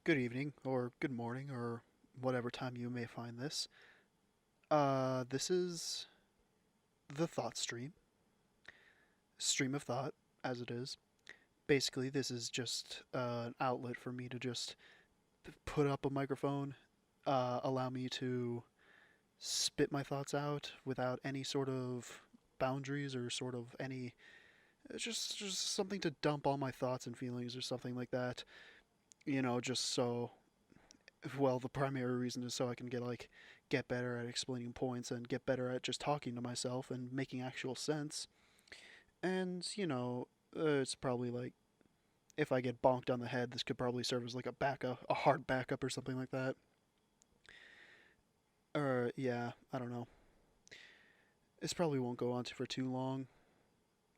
Good evening, or good morning, or whatever time you may find this. This is the Thought stream of thought, as it is. Basically, this is just an outlet for me to just put up a microphone, allow me to spit my thoughts out without any sort of boundaries or sort of any. Just something to dump all my thoughts and feelings or something like that. Just so the primary reason is so I can get better at explaining points and get better at just talking to myself and making actual sense. And it's probably like if I get bonked on the head, this could probably serve as like a backup, a hard backup or something like that. Or yeah, I don't know. This probably won't go on for too long,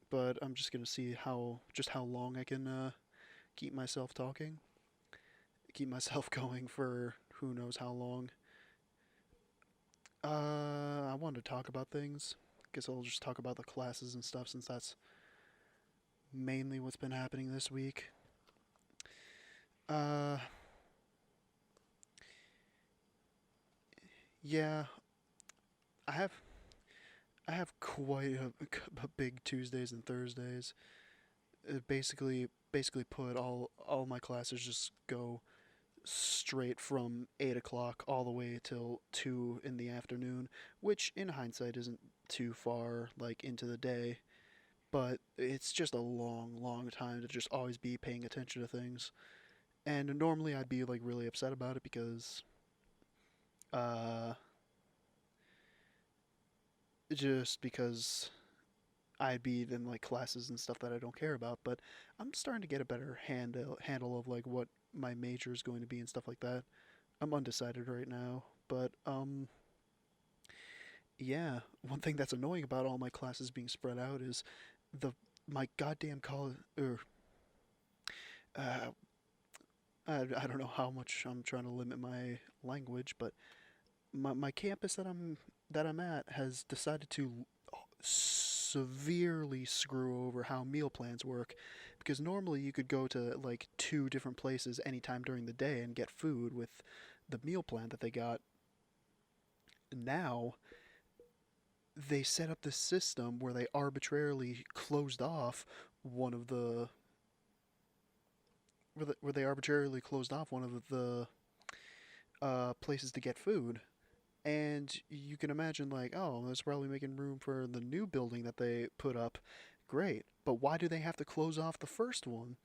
but I'm just gonna see how long I can keep myself talking, keep myself going for who knows how long. I wanted to talk about things. Guess I'll just talk about the classes and stuff since that's mainly what's been happening this week. Uh, yeah, I have I have quite a big Tuesdays and Thursdays. Basically put all my classes just go straight from 8 o'clock all the way till 2 in the afternoon, which in hindsight isn't too far like into the day, but it's just a long time to just always be paying attention to things. And normally I'd be like really upset about it because uh just because I'd be in like classes and stuff that I don't care about, but I'm starting to get a better handle of like what my major is going to be and stuff like that. I'm undecided right now, but yeah, one thing that's annoying about all my classes being spread out is the my goddamn college or uh I don't know how much I'm trying to limit my language, but my campus that I'm at has decided to severely screw over how meal plans work, because normally you could go to like two different places anytime during the day and get food with the meal plan that they got. Now they set up this system where they arbitrarily closed off one of the where they arbitrarily closed off one of the places to get food. And you can imagine, like, oh, that's probably making room for the new building that they put up. Great. But why do they have to close off the first one?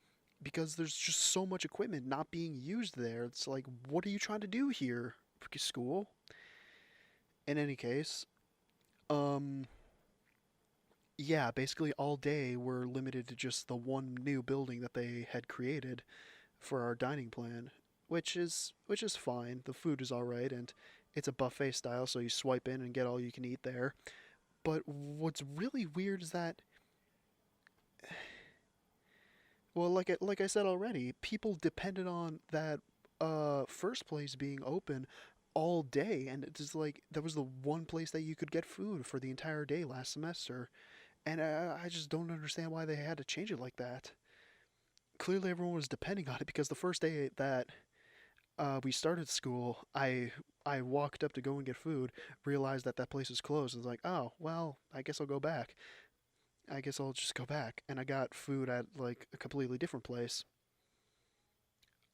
Because there's just so much equipment not being used there. It's like, what are you trying to do here, school? In any case, um, yeah, basically all day we're limited to just the one new building that they had created for our dining plan, which is fine. The food is all right, and it's a buffet style, so you swipe in and get all you can eat there. But what's really weird is that, well, like I said already, people depended on that first place being open all day, and it's just like that was the one place that you could get food for the entire day last semester, and I just don't understand why they had to change it like that. Clearly, everyone was depending on it because the first day that we started school, I walked up to go and get food, realized that that place was closed, and was like, oh well, I guess I'll go back. I guess I'll just go back, and I got food at like a completely different place.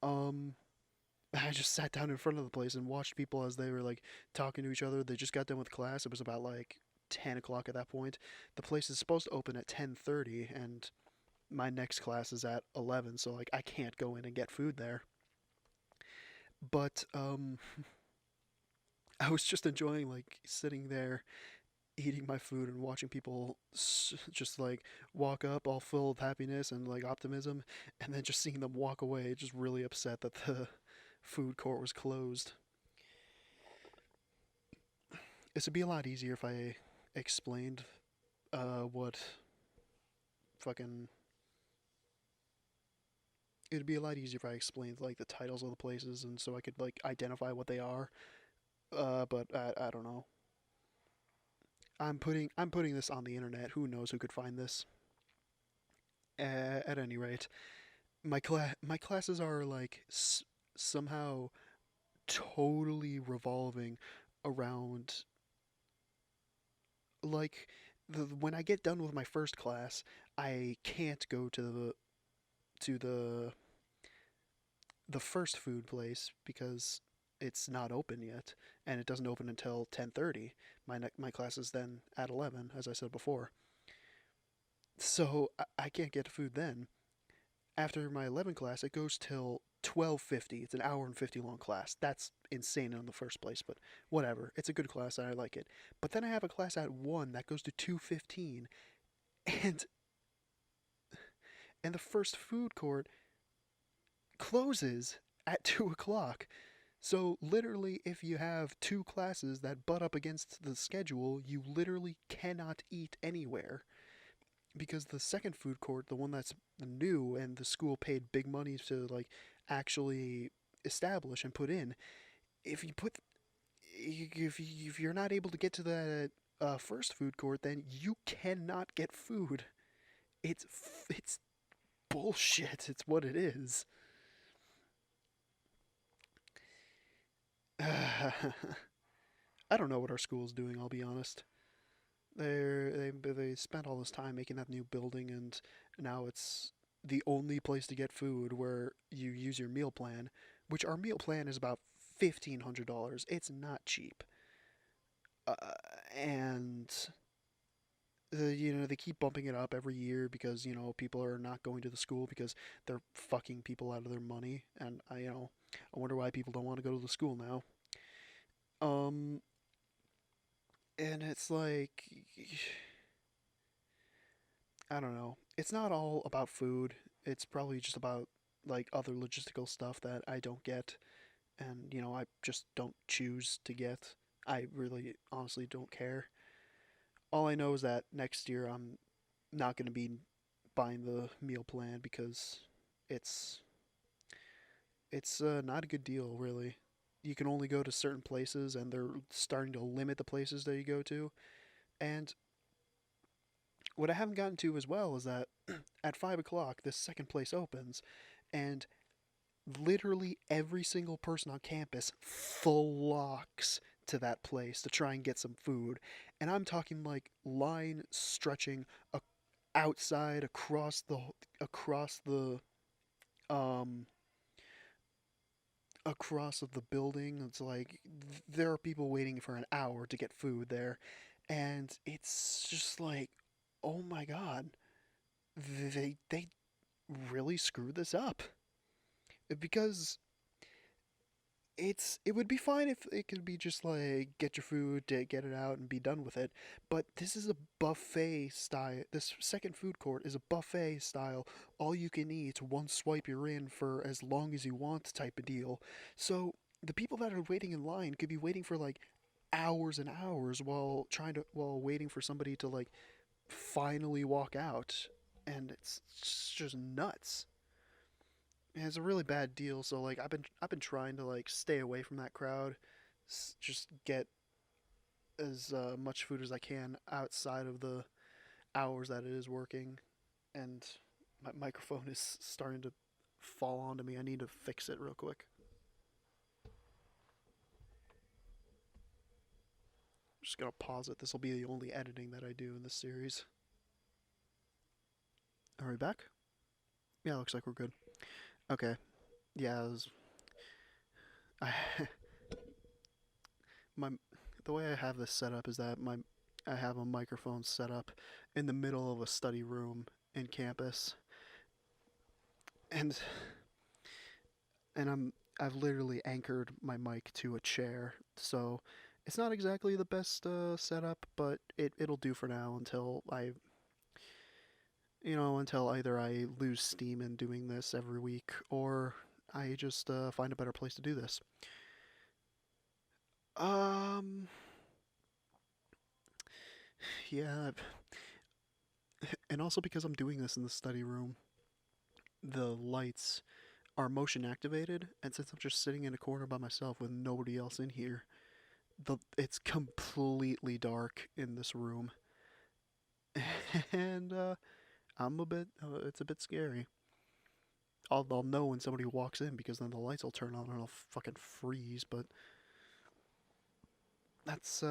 Um, I just sat down in front of the place and watched people as they were like talking to each other. They just got done with class. It was about like 10 o'clock at that point. The place is supposed to open at 10:30, and my next class is at 11, so like I can't go in and get food there. But I was just enjoying like sitting there eating my food and watching people just like walk up all full of happiness and like optimism, and then just seeing them walk away just really upset that the food court was closed. This would be a lot easier if I explained what fucking it'd be a lot easier if I explained like the titles of the places and so I could like identify what they are. But I don't know. I'm putting this on the internet. Who knows who could find this? At any rate, my classes are like somehow totally revolving around, like, when I get done with my first class, I can't go to the first food place because it's not open yet, and it doesn't open until 10:30. My class is then at 11, as I said before. So I can't get food then. After my 11 class, it goes till 12:50. It's an hour and 50 long class. That's insane in the first place, but whatever. It's a good class and I like it. But then I have a class at 1 that goes to 2:15, and the first food court closes at 2 o'clock. So literally, if you have two classes that butt up against the schedule, you literally cannot eat anywhere, because the second food court, the one that's new and the school paid big money to like actually establish and put in, if you put if you're not able to get to that first food court, then you cannot get food. It's bullshit. It's what it is. I don't know what our school's doing. I'll be honest. They spent all this time making that new building, and now it's the only place to get food where you use your meal plan, which our meal plan is about $1,500. It's not cheap, uh, and they keep bumping it up every year because people are not going to the school because they're fucking people out of their money, and I wonder why people don't want to go to the school now. Um, and it's like I don't know. It's not all about food. It's probably just about like other logistical stuff that I don't get, and I just don't choose to get. I really honestly don't care. All I know is that next year I'm not going to be buying the meal plan because it's it's not a good deal really. You can only go to certain places, and they're starting to limit the places that you go to. And what I haven't gotten to as well is that at 5 o'clock, this second place opens, and literally every single person on campus flocks to that place to try and get some food. And I'm talking like line stretching outside across the um across of the building. It's like there are people waiting for an hour to get food there, and it's just like, oh my god, they really screwed this up. Because it would be fine if it could be just like get your food, get it out, and be done with it. But this is a buffet style. This second food court is a buffet style, all you can eat, one swipe you're in for as long as you want type of deal. So the people that are waiting in line could be waiting for like hours and hours while waiting for somebody to like finally walk out, and it's just nuts. And it's a really bad deal. So like I've been trying to like stay away from that crowd, just get as much food as I can outside of the hours that it is working. And my microphone is starting to fall onto me. I need to fix it real quick. I'm just gonna pause it. This will be the only editing that I do in this series. Are we back? Yeah, looks like we're good. Okay. Yeah, I my the way I have this set up is that my I have a microphone set up in the middle of a study room in campus, and I've literally anchored my mic to a chair, so it's not exactly the best setup, but it'll do for now until either I lose steam in doing this every week, or I just find a better place to do this. Um, yeah, and also because I'm doing this in the study room, the lights are motion activated, and since I'm just sitting in a corner by myself with nobody else in here, it's completely dark in this room, and it's a bit scary. I'll know when somebody walks in because then the lights will turn on and I'll fucking freeze. But that's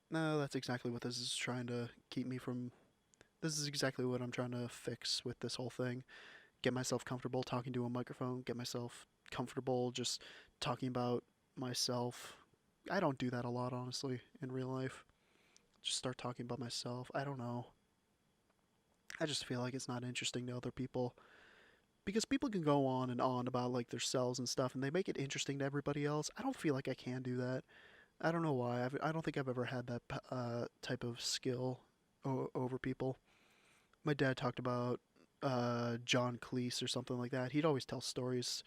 no, that's exactly what this is trying to keep me from. This is exactly what I'm trying to fix with this whole thing. Get myself comfortable talking to a microphone. Get myself comfortable just talking about myself. I don't do that a lot, honestly, in real life. Just start talking about myself. I don't know. I just feel like it's not interesting to other people because people can go on and on about like their selves and stuff, and they make it interesting to everybody else. I don't feel like I can do that. I don't know why. I don't think I've ever had that type of skill over people. My dad talked about John Cleese or something like that. He'd always tell stories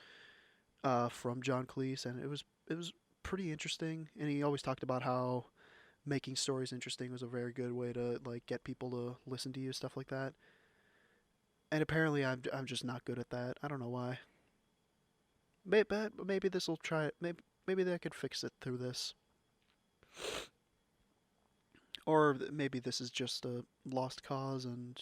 from John Cleese, and it was pretty interesting. And he always talked about how making stories interesting was a very good way to like get people to listen to you, stuff like that. And apparently, I'm just not good at that. I don't know why. Maybe this will try it. Maybe I could fix it through this, or maybe this is just a lost cause. And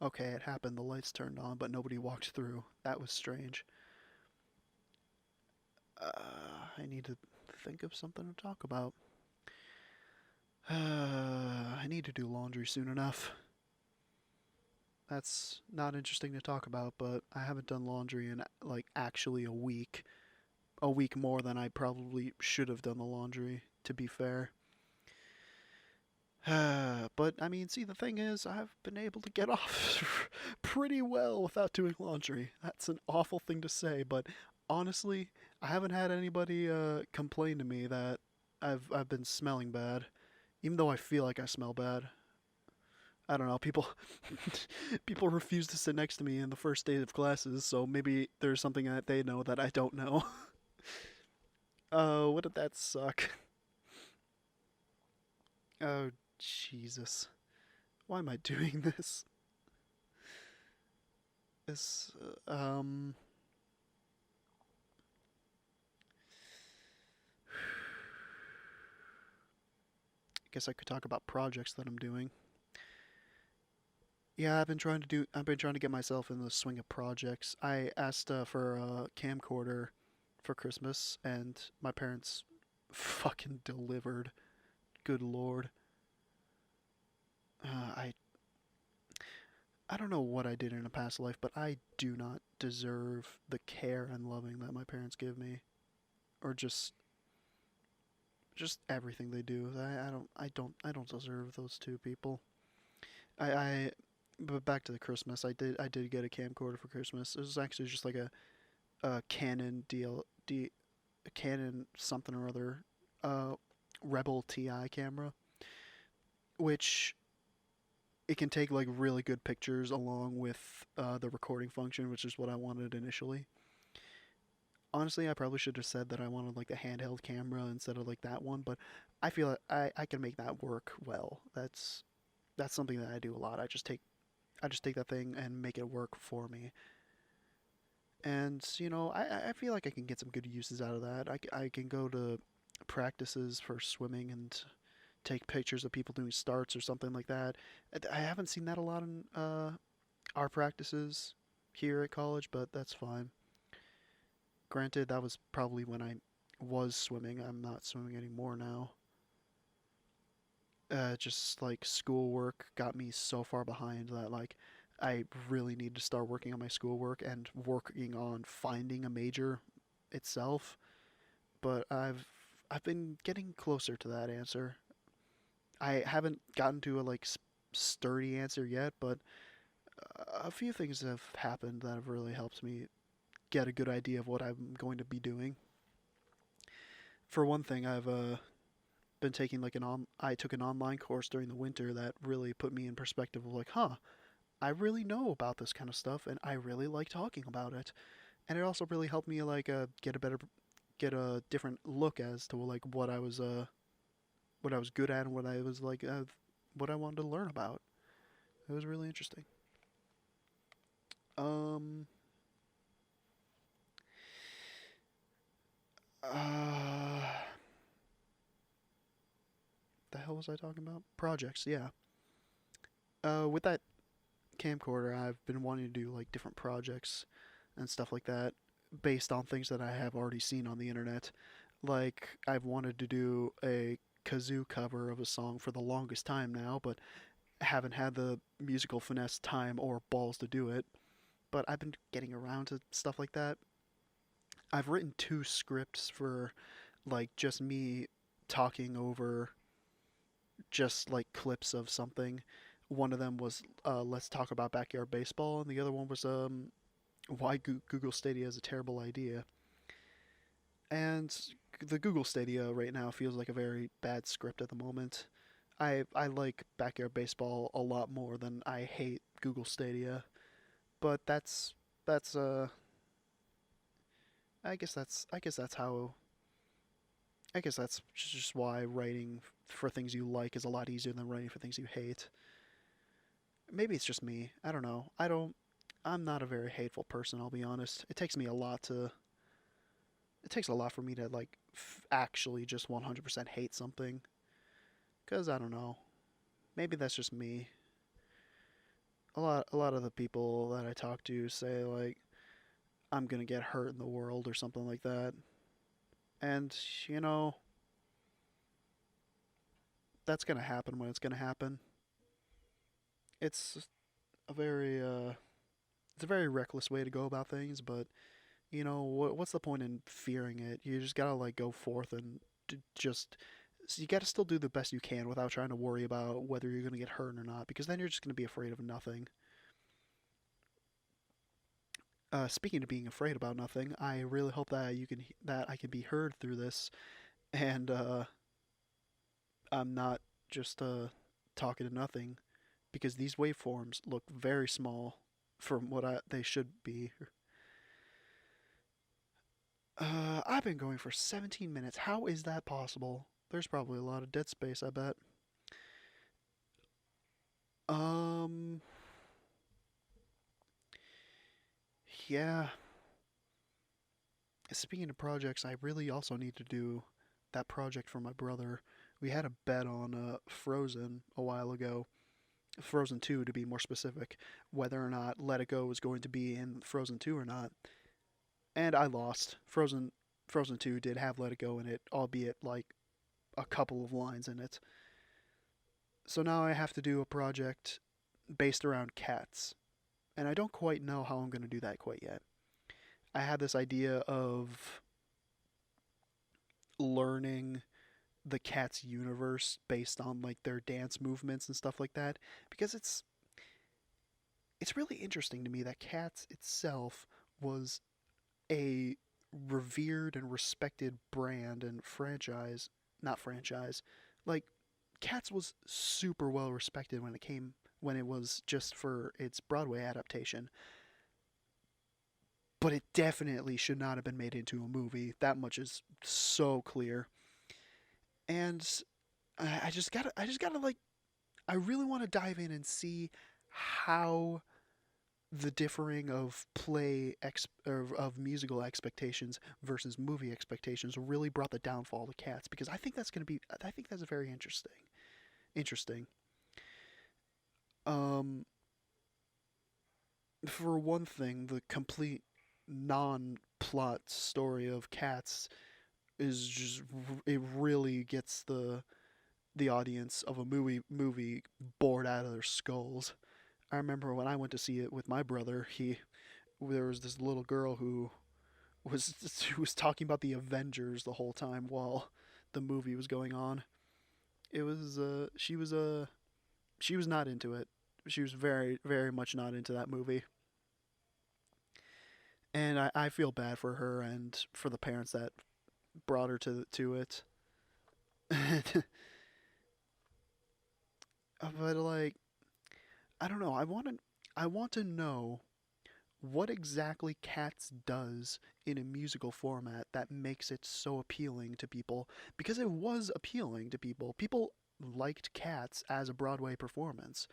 okay, it happened. The lights turned on, but nobody walked through. That was strange. I need to think of something to talk about. I need to do laundry soon enough. That's not interesting to talk about, but I haven't done laundry in like actually a week. A week more than I probably should have done the laundry, to be fair. But I mean, see, the thing is, I've been able to get off pretty well without doing laundry. That's an awful thing to say, but honestly, I haven't had anybody complain to me that I've been smelling bad, even though I feel like I smell bad. I don't know. People people refuse to sit next to me in the first day of classes, so maybe there's something that they know that I don't know. Oh, wouldn't that suck? Oh, Jesus. Why am I doing this? This, I guess I could talk about projects that I'm doing. Yeah, I've been trying to get myself in the swing of projects. I asked for a camcorder for Christmas, and my parents fucking delivered. Good lord. I don't know what I did in a past life, but I do not deserve the care and loving that my parents give me, or just everything they do. I don't deserve those two people. I but back to the Christmas. I did get a camcorder for Christmas. It was actually just like a Canon a Canon something or other, uh, Rebel TI camera, which it can take like really good pictures along with the recording function, which is what I wanted initially. Honestly, I probably should have said that I wanted like the handheld camera instead of like that one, but I feel like I can make that work well. That's something that I do a lot. I just take that thing and make it work for me. And you know, I feel like I can get some good uses out of that. I can go to practices for swimming and take pictures of people doing starts or something like that. I haven't seen that a lot in our practices here at college, but that's fine. Granted, that was probably when I was swimming. I'm not swimming anymore now. Just like schoolwork got me so far behind that like I really need to start working on my schoolwork and working on finding a major itself. But I've been getting closer to that answer. I haven't gotten to a like sturdy answer yet, but a few things have happened that have really helped me get a good idea of what I'm going to be doing. For one thing, I've been taking like I took an online course during the winter that really put me in perspective of like, huh, I really know about this kind of stuff and I really like talking about it. And it also really helped me like get a different look as to like what I was good at and what I was like what I wanted to learn about. It was really interesting. Um uh the hell was I talking about? Projects, yeah. With that camcorder, I've been wanting to do like different projects and stuff like that based on things that I have already seen on the internet. Like I've wanted to do a kazoo cover of a song for the longest time now, but haven't had the musical finesse, time, or balls to do it. But I've been getting around to stuff like that. I've written two scripts for like just me talking over just like clips of something. One of them was let's talk about backyard baseball, and the other one was why Google Stadia is a terrible idea. And the Google Stadia right now feels like a very bad script at the moment. I like backyard baseball a lot more than I hate Google Stadia, but that's I guess that's how I guess that's just why writing for things you like is a lot easier than writing for things you hate. Maybe it's just me. I don't know. I'm not a very hateful person, I'll be honest. It takes a lot for me to like actually just 100% hate something cuz I don't know. Maybe that's just me. A lot of the people that I talk to say like I'm going to get hurt in the world or something like that. And you know, that's going to happen when it's going to happen. It's a very it's a very reckless way to go about things, but you know what's the point in fearing it? You just gotta like go forth and just so you gotta still do the best you can without trying to worry about whether you're gonna get hurt or not, because then you're just gonna be afraid of nothing. Speaking of being afraid about nothing, I really hope that that I can be heard through this, and I'm not just talking to nothing, because these waveforms look very small from what they should be. I've been going for 17 minutes. How is that possible? There's probably a lot of dead space, I bet. Um, yeah. Speaking of projects, I really also need to do that project for my brother. We had a bet on Frozen a while ago, Frozen 2 to be more specific, whether or not Let It Go was going to be in Frozen 2 or not. And I lost. Frozen 2 did have Let It Go in it, albeit like a couple of lines in it. So now I have to do a project based around cats, and I don't quite know how I'm going to do that quite yet. I had this idea of learning the cat's universe based on like their dance movements and stuff like that, because it's really interesting to me that Cats itself was a revered and respected brand and franchise, not franchise. Like Cats was super well respected when it was just for its Broadway adaptation, but it definitely should not have been made into a movie. That much is so clear. And I just gotta like, I really want to dive in and see how the differing of of musical expectations versus movie expectations really brought the downfall to Cats, because I think that's very interesting. Um, for one thing, the complete non-plot story of Cats is just it really gets the audience of a movie bored out of their skulls. I remember when I went to see it with my brother, he there was this little girl who was who was talking about the Avengers the whole time while the movie was going on. It was she was not into it. She was very much not into that movie. And I feel bad for her and for the parents that brought her to it. But like I don't know. I want to know what exactly Cats does in a musical format that makes it so appealing to people, because it was appealing to people. People liked Cats as a Broadway performance.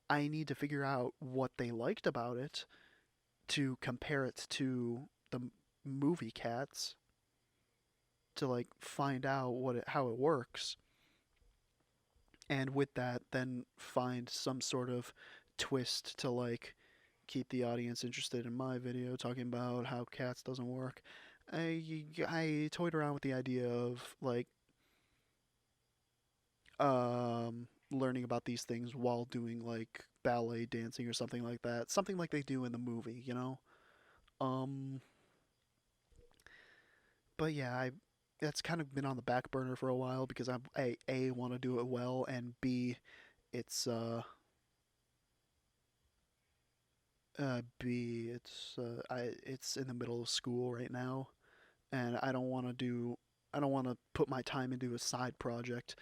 I need to figure out what they liked about it to compare it to the movie Cats to like find out how it works. and with that, then find some sort of twist to like keep the audience interested in my video talking about how cats doesn't work. I toyed around with the idea of like learning about these things while doing like ballet dancing or something like that, something like they do in the movie, you know. Um, but yeah, I that's kind of been on the back burner for a while because I a want to do it well, and b it's it's in the middle of school right now, and I don't want to put my time into a side project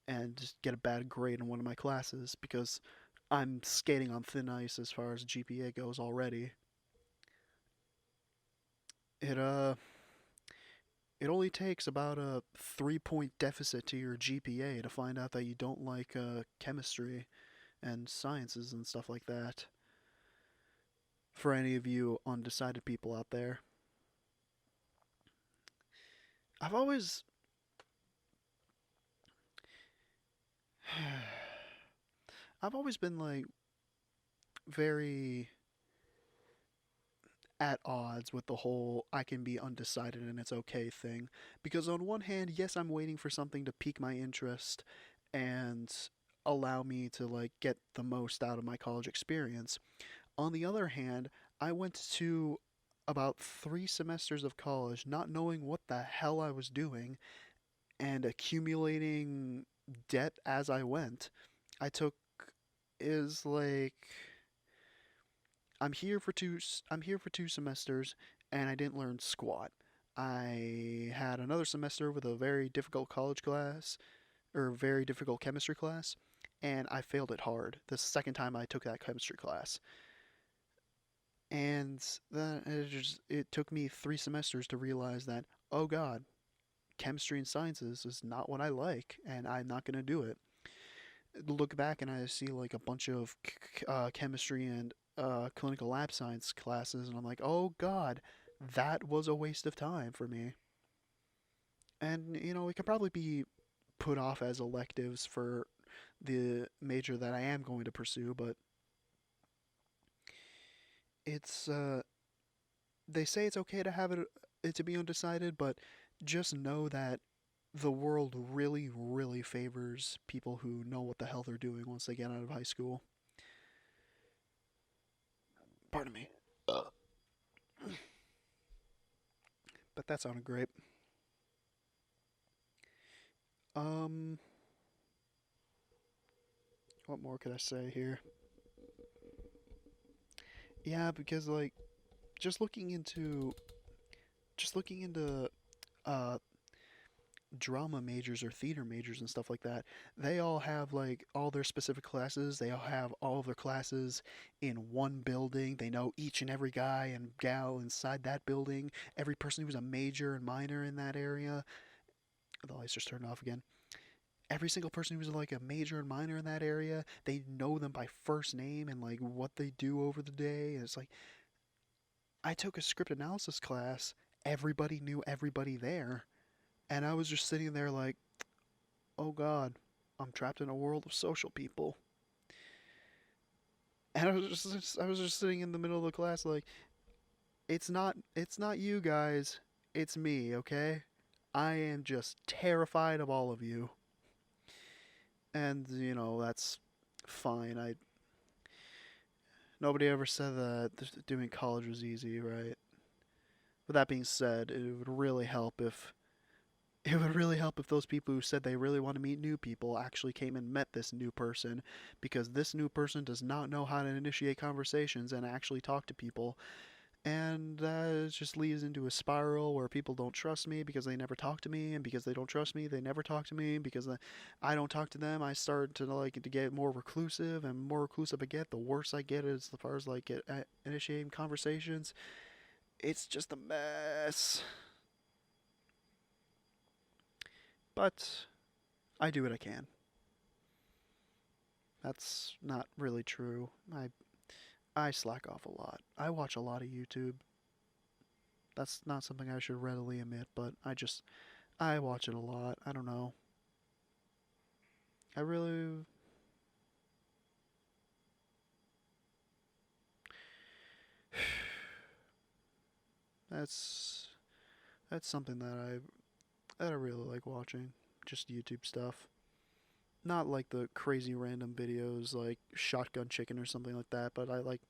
and just get a bad grade in one of my classes because I'm skating on thin ice as far as GPA goes already. It it only takes about a 3 point deficit to your GPA to find out that you don't like chemistry and sciences and stuff like that. For any of you undecided people out there, I've always I've always been like very at odds with the whole I can be undecided and it's okay thing. Because on one hand, yes, I'm waiting for something to pique my interest and allow me to like get the most out of my college experience. On the other hand, I went to about 3 semesters of college not knowing what the hell I was doing and accumulating debt as I went. I took is like I'm here for 2 semesters and I didn't learn squat. I had another semester with a very difficult college class or very difficult chemistry class, and I failed it hard the second time I took that chemistry class. And then it took me 3 semesters to realize that, oh god, chemistry and sciences is not what I like, and I'm not gonna do it. Look back and I see like a bunch of chemistry and clinical lab science classes, and I'm like, oh god, that was a waste of time for me. And you know, it could probably be put off as electives for the major that I am going to pursue, but it's they say it's okay to have it to be undecided, but just know that the world really, really favors people who know what the hell they're doing once they get out of high school. Pardon me. But that sounded great. Um, what more could I say here? Yeah, because like just looking into just looking into uh drama majors or theater majors and stuff like that, they all have like all their specific classes. They all have all of their classes in one building. They know each and every guy and gal inside that building, every person who's a major and minor in that area. The lights just turned off again. Every single person who's like a major and minor in that area, they know them by first name and like what they do over the day. And it's like I took a script analysis class. Everybody knew everybody there, and I was just sitting there like, oh god, I'm trapped in a world of social people. And I was just sitting in the middle of the class like, it's not you guys, it's me, okay? I am just terrified of all of you. And you know, that's fine. I Nobody ever said that doing college was easy, right? With that being said, it would really help if those people who said they really want to meet new people actually came and met this new person, because this new person does not know how to initiate conversations and actually talk to people. And that just leads into a spiral where people don't trust me because they never talk to me, and because they don't trust me, they never talk to me. Because I don't talk to them, I start to like to get more reclusive, and more reclusive I get, the worse I get as far as like initiating conversations. It's just a mess. But I do what I can. That's not really true. I slack off a lot. I watch a lot of YouTube. That's not something I should readily admit, but I watch it a lot. I don't know. I really that's that's something that I really like watching. Just YouTube stuff. Not like the crazy random videos like Shotgun Chicken or something like that, but I like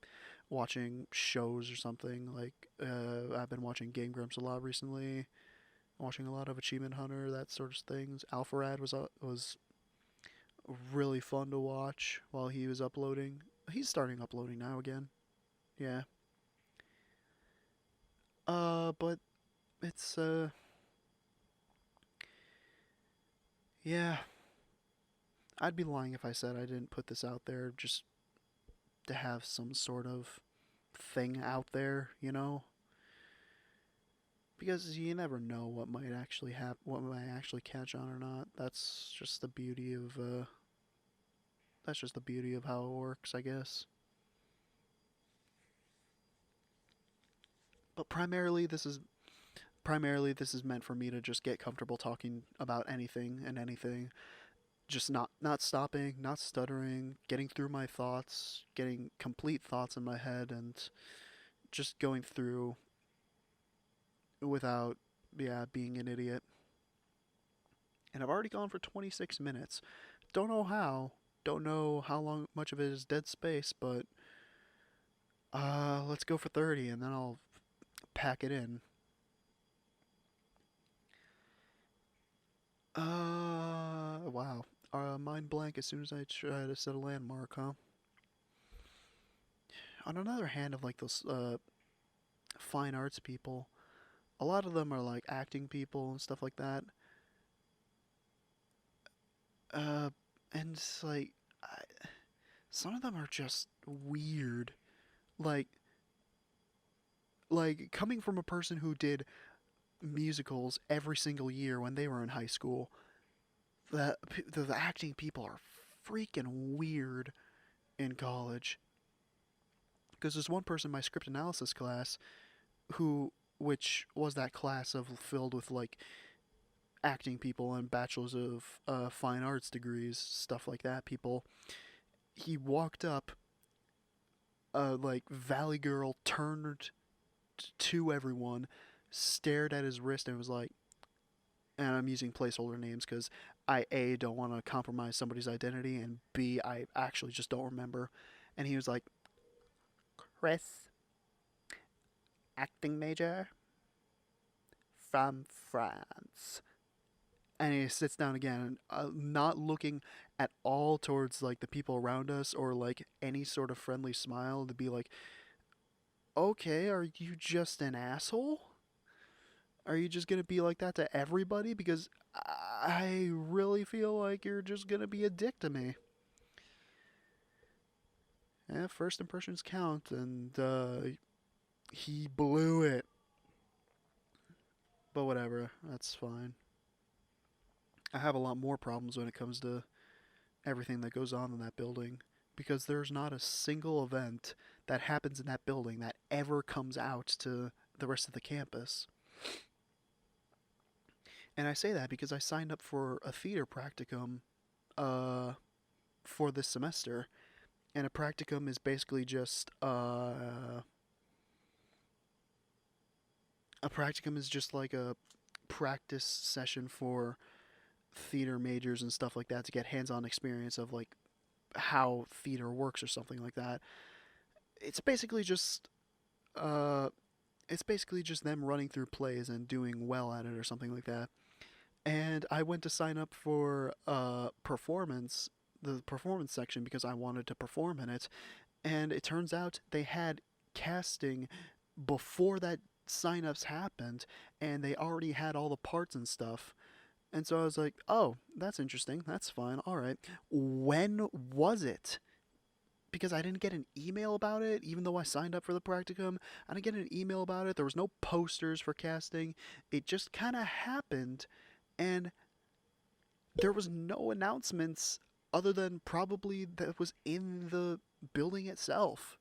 watching shows or something. Like I've been watching Game Grumps a lot recently, watching a lot of Achievement Hunter, that sort of things. Alpharad was really fun to watch while he was uploading. He's starting uploading now again. Yeah. But it's yeah. I'd be lying if I said I didn't put this out there just to have some sort of thing out there, you know? Because you never know what might actually happen, what might actually catch on or not. That's just the beauty of how it works, I guess. But primarily this is meant for me to just get comfortable talking about anything and anything. Just not stopping, not stuttering, getting through my thoughts, getting complete thoughts in my head, and just going through without, yeah, being an idiot. And I've already gone for 26 minutes. Don't know how. Don't know how long much of it is dead space, but let's go for 30 and then I'll pack it in. Wow. Mind blank as soon as I try to set a landmark, huh? On another hand, of like those fine arts people, a lot of them are like acting people and stuff like that. Uh, and it's like, some of them are just weird. Like, coming from a person who did musicals every single year when they were in high school, the acting people are freaking weird in college. Because there's one person in my script analysis class who, which was that class of filled with like acting people and bachelors of fine arts degrees, stuff like that. People. He walked up, like Valley Girl turned to everyone, stared at his wrist, and was like, and I'm using placeholder names because I A don't want to compromise somebody's identity, and B I actually just don't remember. And he was like, Chris, acting major from France. And he sits down again, not looking at all towards like the people around us or like any sort of friendly smile to be like, okay, are you just an asshole? Are you just gonna be like that to everybody? Because I really feel like you're just gonna be a dick to me. Yeah, first impressions count, and he blew it. But whatever, that's fine. I have a lot more problems when it comes to everything that goes on in that building because there's not a single event that happens in that building that ever comes out to the rest of the campus. And I say that because I signed up for a theater practicum uh, for this semester, and a practicum is basically just a practicum is just like a practice session for theater majors and stuff like that to get hands-on experience of like how theater works or something like that. It's basically just uh it's basically just them running through plays and doing well at it or something like that. And I went to sign up for the performance section because I wanted to perform in it. And it turns out they had casting before that signups happened, and they already had all the parts and stuff. And so I was like, oh, that's interesting. That's fine. All right. When was it? Because I didn't get an email about it, even though I signed up for the practicum. I didn't get an email about it. There was no posters for casting. It just kind of happened, and there was no announcements other than probably that was in the building itself.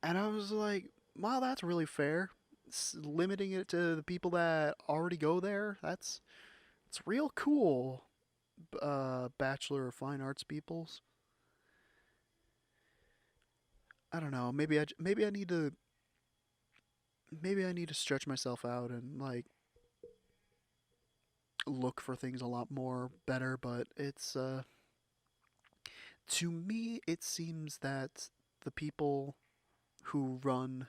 And I was like, wow, that's really fair. Limiting it to the people that already go there, that's it's real cool. Bachelor of Fine Arts peoples. I don't know. Maybe I need to stretch myself out and like look for things a lot more better. But it's to me it seems that the people who run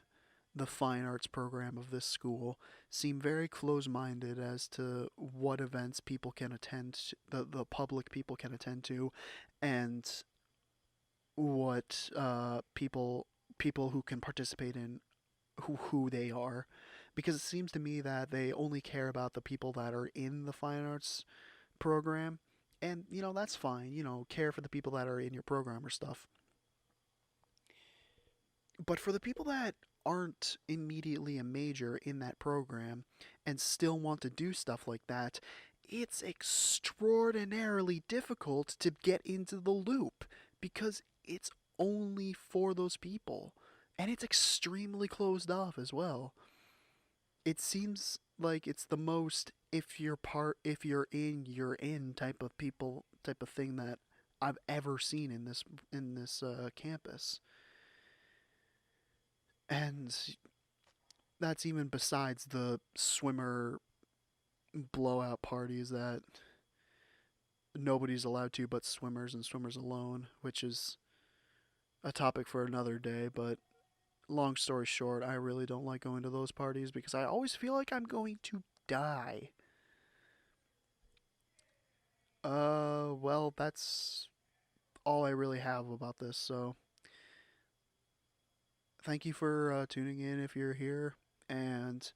the fine arts program of this school seem very close-minded as to what events people can attend, the public people can attend to, and what people who can participate in who they are, because it seems to me that they only care about the people that are in the fine arts program, and that's fine. Care for the people that are in your program or stuff. But for the people that aren't immediately a major in that program and still want to do stuff like that, it's extraordinarily difficult to get into the loop because it's only for those people. And it's extremely closed off as well. It seems like it's the most if you're in type of thing that I've ever seen in this campus. And that's even besides the swimmer blowout parties that nobody's allowed to but swimmers and swimmers alone, which is a topic for another day. But long story short, I really don't like going to those parties because I always feel like I'm going to die. Well, that's all I really have about this. So thank you for tuning in if you're here. And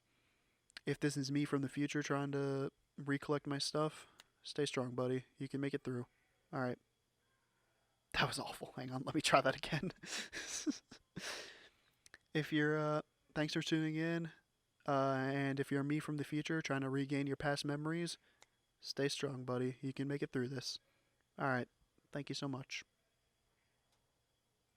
if this is me from the future trying to recollect my stuff, stay strong, buddy. You can make it through. All right. That was awful. Hang on, let me try that again. if you're Thanks for tuning in. And if you're me from the future trying to regain your past memories, stay strong, buddy. You can make it through this. All right. Thank you so much.